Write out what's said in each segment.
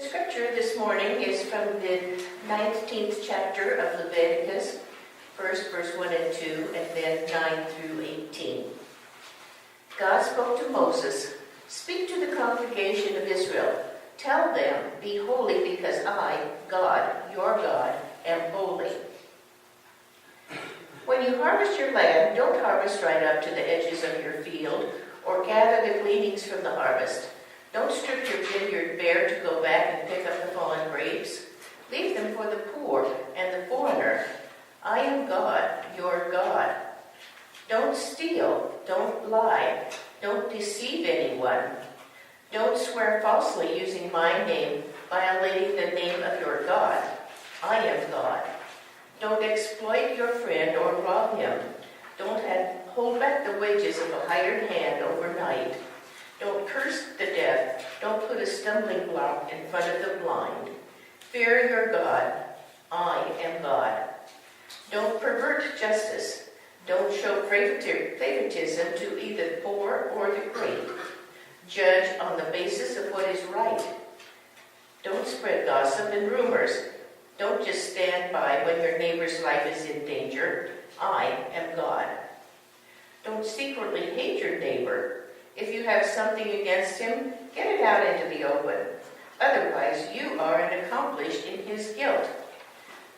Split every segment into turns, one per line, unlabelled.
Scripture this morning is from the 19th chapter of Leviticus, first verse 1 and 2, and then 9 through 18. God spoke to Moses, "Speak to the congregation of Israel. Tell them, be holy because I, God, your God, am holy. When you harvest your land, don't harvest right up to the edges of your field or gather the gleanings from the harvest. Don't strip your vineyard bare to go back and pick up the fallen grapes. Leave them for the poor and the foreigner. I am God, your God. Don't steal, don't lie, don't deceive anyone. Don't swear falsely using my name, violating the name of your God. I am God. Don't exploit your friend or rob him. Don't hold back the wages of a hired hand overnight. Don't curse the deaf. Don't put a stumbling block in front of the blind. Fear your God. I am God. Don't pervert justice. Don't show favoritism to either the poor or the great. Judge on the basis of what is right. Don't spread gossip and rumors. Don't just stand by when your neighbor's life is in danger. I am God. Don't secretly hate your neighbor. If you have something against him, get it out into the open. Otherwise, you are an accomplice in his guilt.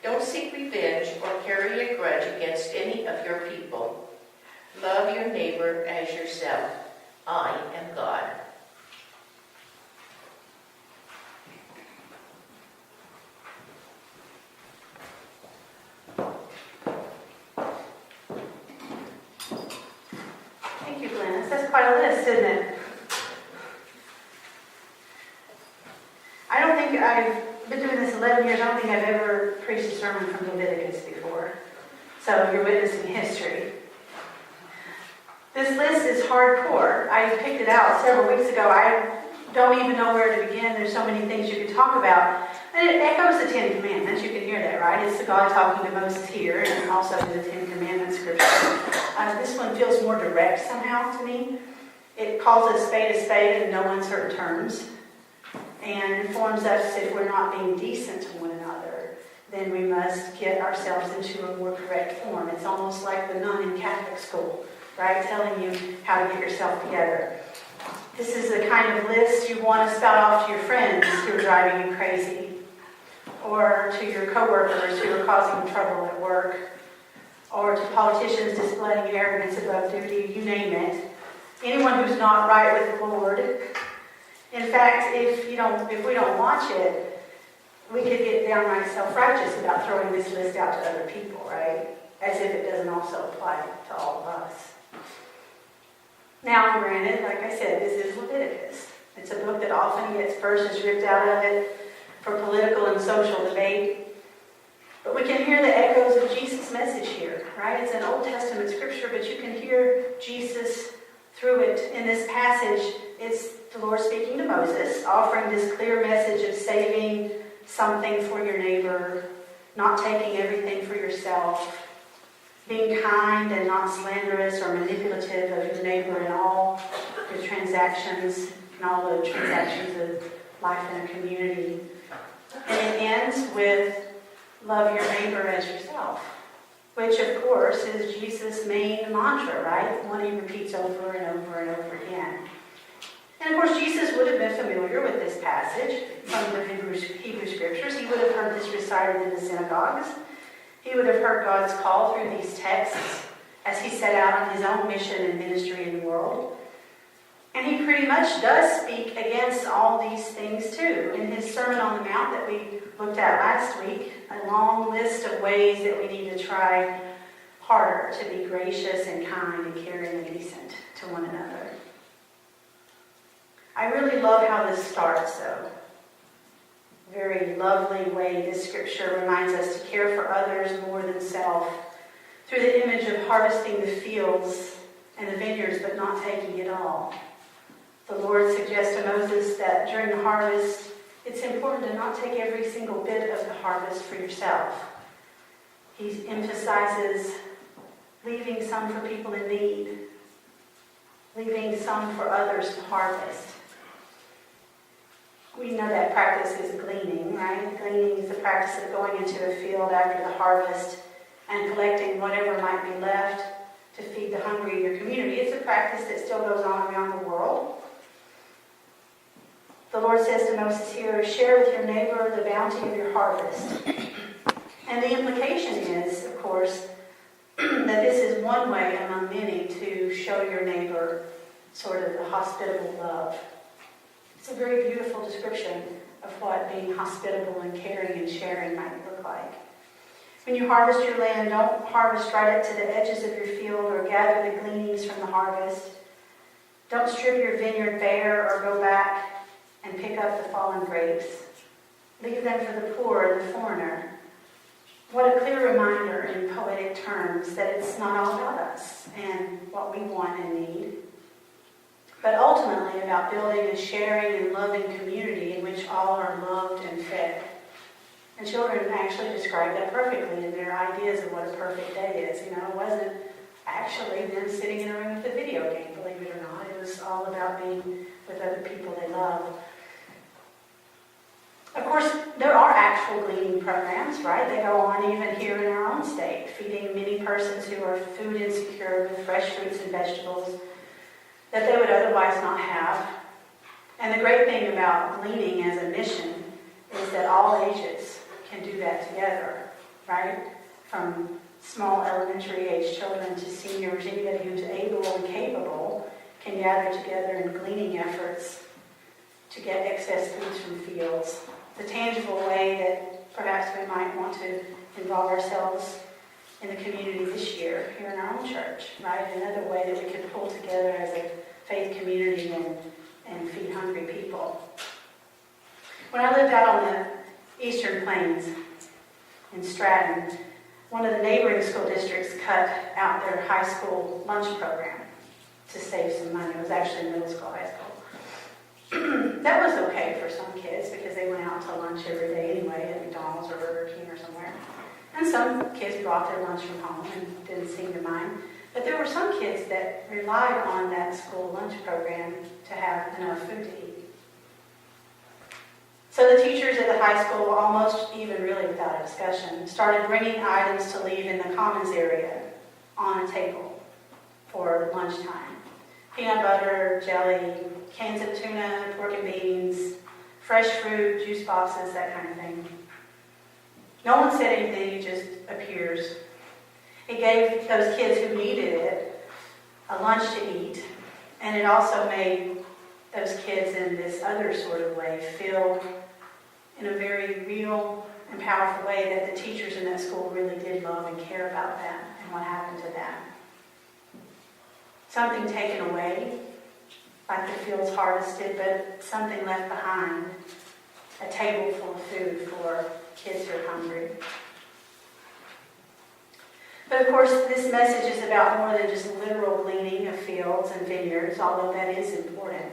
Don't seek revenge or carry a grudge against any of your people. Love your neighbor as yourself. I am God."
Thank you, Glennis. That's quite a list, isn't it? I don't think I've been doing this 11 years. I don't think I've ever preached a sermon from Leviticus before. So you're witnessing history. This list is hardcore. I picked it out several weeks ago. I don't even know where to begin. There's so many things you could talk about. And it echoes the Ten Commandments. You can hear that, right? It's the God talking to Moses here, and also the Ten Commandments scripture. This one feels more direct somehow to me. It calls a spade in no uncertain terms, and informs us if we're not being decent to one another, then we must get ourselves into a more correct form. It's almost like the nun in Catholic school, right? Telling you how to get yourself together. This is the kind of list you want to spout off to your friends who are driving you crazy, or to your coworkers who are causing trouble at work, or to politicians displaying arrogance above duty, you name it. Anyone who's not right with the Lord. In fact, if we don't watch it, we could get downright self-righteous about throwing this list out to other people, right? As if it doesn't also apply to all of us. Now, granted, like I said, this is Leviticus. It's a book that often gets verses ripped out of it for political and social debate. But we can hear the echoes of Jesus' message here, right? It's an Old Testament scripture, but you can hear Jesus through it. In this passage, it's the Lord speaking to Moses, offering this clear message of saving something for your neighbor, not taking everything for yourself, being kind and not slanderous or manipulative of your neighbor in all your transactions and all the transactions of life in a community. And it ends with love your neighbor as yourself, which of course is Jesus' main mantra, right? One he repeats over and over and over again. And of course, Jesus would have been familiar with this passage from the Hebrew scriptures. He would have heard this recited in the synagogues. He would have heard God's call through these texts as he set out on his own mission and ministry in the world. And he pretty much does speak against all these things too. In his Sermon on the Mount that we looked at last week, a long list of ways that we need to try harder to be gracious and kind and caring and decent to one another. I really love how this starts, though. Very lovely way this scripture reminds us to care for others more than self, through the image of harvesting the fields and the vineyards, but not taking it all. The Lord suggests to Moses that during the harvest, it's important to not take every single bit of the harvest for yourself. He emphasizes leaving some for people in need, leaving some for others to harvest. We know that practice is gleaning, right? Gleaning is the practice of going into a field after the harvest and collecting whatever might be left to feed the hungry in your community. It's a practice that still goes on around the world. The Lord says to Moses here, share with your neighbor the bounty of your harvest. And the implication is, of course, that this is one way among many to show your neighbor sort of the hospitable love. It's a very beautiful description of what being hospitable and caring and sharing might look like. When you harvest your land, don't harvest right up to the edges of your field or gather the gleanings from the harvest. Don't strip your vineyard bare or go back and pick up the fallen grapes. Leave them for the poor and the foreigner. What a clear reminder in poetic terms that it's not all about us and what we want and need, but ultimately about building a sharing and loving community in which all are loved and fed. And children actually describe that perfectly in their ideas of what a perfect day is. You know, it wasn't actually them sitting in a room with a video game, believe it or not. It was all about being with other people they love. Of course, there are actual gleaning programs, right? They go on even here in our own state, feeding many persons who are food insecure with fresh fruits and vegetables that they would otherwise not have. And the great thing about gleaning as a mission is that all ages can do that together, right? From small elementary age children to seniors, anybody who's able and capable can gather together in gleaning efforts to get excess foods from fields. The tangible way that perhaps we might want to involve ourselves in the community this year here in our own church, right? Another way that we could pull together as a faith community and feed hungry people. When I lived out on the Eastern Plains in Stratton, one of the neighboring school districts cut out their high school lunch program to save some money. It was actually middle school, high school. That was okay for some kids because they went out to lunch every day anyway at McDonald's or Burger King or somewhere. And some kids brought their lunch from home and didn't seem to mind. But there were some kids that relied on that school lunch program to have enough food to eat. So the teachers at the high school, almost even really without a discussion, started bringing items to leave in the commons area on a table for lunchtime. Peanut butter, jelly, cans of tuna, pork and beans, fresh fruit, juice boxes, that kind of thing. No one said anything, it just appears. It gave those kids who needed it a lunch to eat, and it also made those kids in this other sort of way feel in a very real and powerful way that the teachers in that school really did love and care about them and what happened to them. Something taken away, like the fields harvested, but something left behind, a table full of food for kids who are hungry. But of course, this message is about more than just literal gleaning of fields and vineyards, although that is important.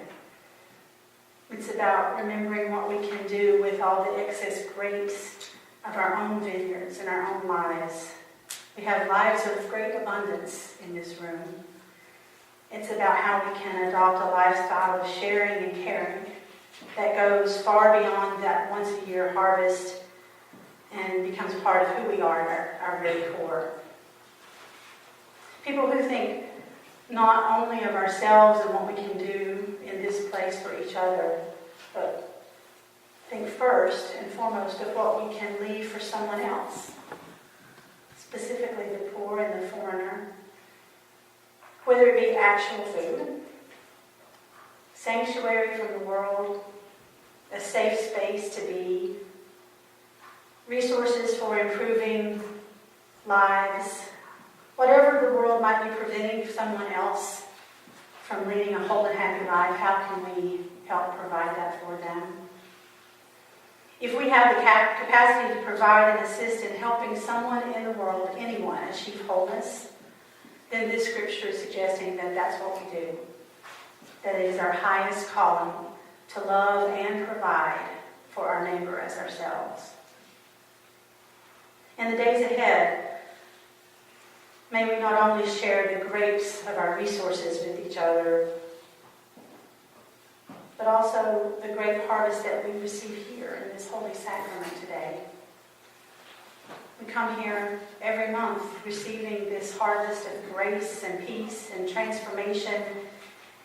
It's about remembering what we can do with all the excess grapes of our own vineyards and our own lives. We have lives of great abundance in this room. It's about how we can adopt a lifestyle of sharing and caring that goes far beyond that once-a-year harvest and becomes part of who we are at our very core. People who think not only of ourselves and what we can do in this place for each other, but think first and foremost of what we can leave for someone else, specifically the poor and the foreigner, whether it be actual food, sanctuary from the world, a safe space to be, resources for improving lives, whatever the world might be preventing someone else from leading a whole and happy life, how can we help provide that for them? If we have the capacity to provide and assist in helping someone in the world, anyone, achieve wholeness, then this scripture is suggesting that that's what we do. That it is our highest calling to love and provide for our neighbor as ourselves. In the days ahead, may we not only share the grapes of our resources with each other, but also the great harvest that we receive here in this holy sacrament today. We come here every month receiving this harvest of grace and peace and transformation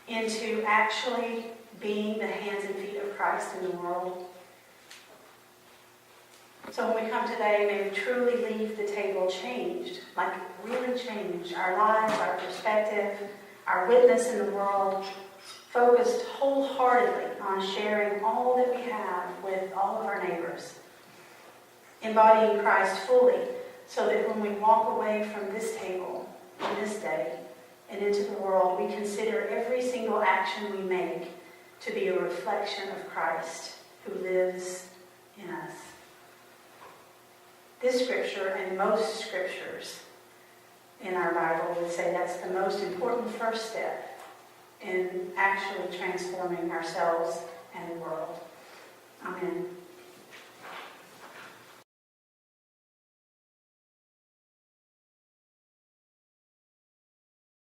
into actually being the hands and feet of Christ in the world. So when we come today, may we truly leave the table changed, like really changed, our lives, our perspective, our witness in the world, focused wholeheartedly on sharing all that we have with all of our neighbors, embodying Christ fully, so that when we walk away from this table on this day and into the world, we consider every single action we make to be a reflection of Christ who lives in us. This scripture and most scriptures in our Bible would say that's the most important first step in actually transforming ourselves and the world. Amen.